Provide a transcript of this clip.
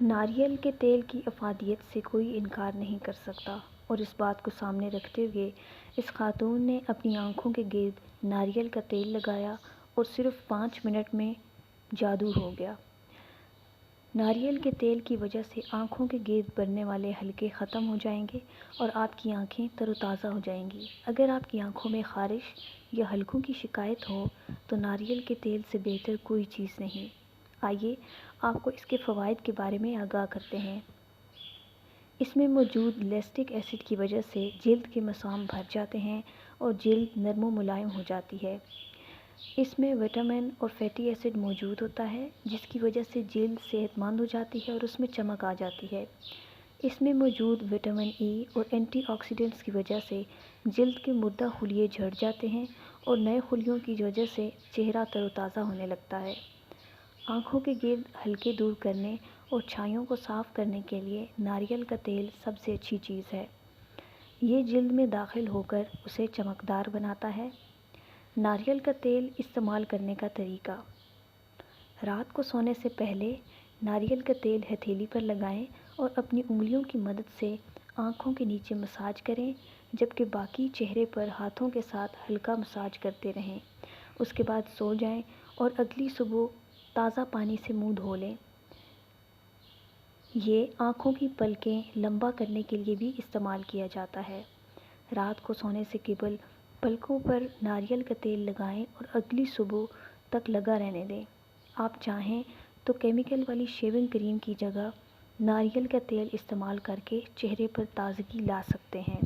ناریل کے تیل کی افادیت سے کوئی انکار نہیں کر سکتا، اور اس بات کو سامنے رکھتے ہوئے اس خاتون نے اپنی آنکھوں کے گرد ناریل کا تیل لگایا اور صرف 5 منٹ میں جادو ہو گیا۔ ناریل کے تیل کی وجہ سے آنکھوں کے گرد بننے والے حلقے ختم ہو جائیں گے اور آپ کی آنکھیں تر و تازہ ہو جائیں گی۔ اگر آپ کی آنکھوں میں خارش یا حلقوں کی شکایت ہو تو ناریل کے تیل سے بہتر کوئی چیز نہیں۔ آئیے آپ کو اس کے فوائد کے بارے میں آگاہ کرتے ہیں۔ اس میں موجود لیسٹک ایسڈ کی وجہ سے جلد کے مسام بھر جاتے ہیں اور جلد نرم و ملائم ہو جاتی ہے۔ اس میں وٹامن اور فیٹی ایسڈ موجود ہوتا ہے جس کی وجہ سے جلد صحت مند ہو جاتی ہے اور اس میں چمک آ جاتی ہے۔ اس میں موجود وٹامن ای اور اینٹی آکسیڈنٹس کی وجہ سے جلد کے مردہ خلیے جھڑ جاتے ہیں اور نئے خلیوں کی وجہ سے چہرہ تر و تازہ ہونے لگتا ہے۔ آنکھوں کے گرد حلقے دور کرنے اور چھائیوں کو صاف کرنے کے لیے ناریل کا تیل سب سے اچھی چیز ہے۔ یہ جلد میں داخل ہو کر اسے چمکدار بناتا ہے۔ ناریل کا تیل استعمال کرنے کا طریقہ: رات کو سونے سے پہلے ناریل کا تیل ہتھیلی پر لگائیں اور اپنی انگلیوں کی مدد سے آنکھوں کے نیچے مساج کریں، جبکہ باقی چہرے پر ہاتھوں کے ساتھ ہلکا مساج کرتے رہیں۔ اس کے بعد سو جائیں اور اگلی صبح تازہ پانی سے منہ دھو لیں۔ یہ آنکھوں کی پلکیں لمبا کرنے کے لیے بھی استعمال کیا جاتا ہے۔ رات کو سونے سے قبل پلکوں پر ناریل کا تیل لگائیں اور اگلی صبح تک لگا رہنے دیں۔ آپ چاہیں تو کیمیکل والی شیونگ کریم کی جگہ ناریل کا تیل استعمال کرکے چہرے پر تازگی لا سکتے ہیں۔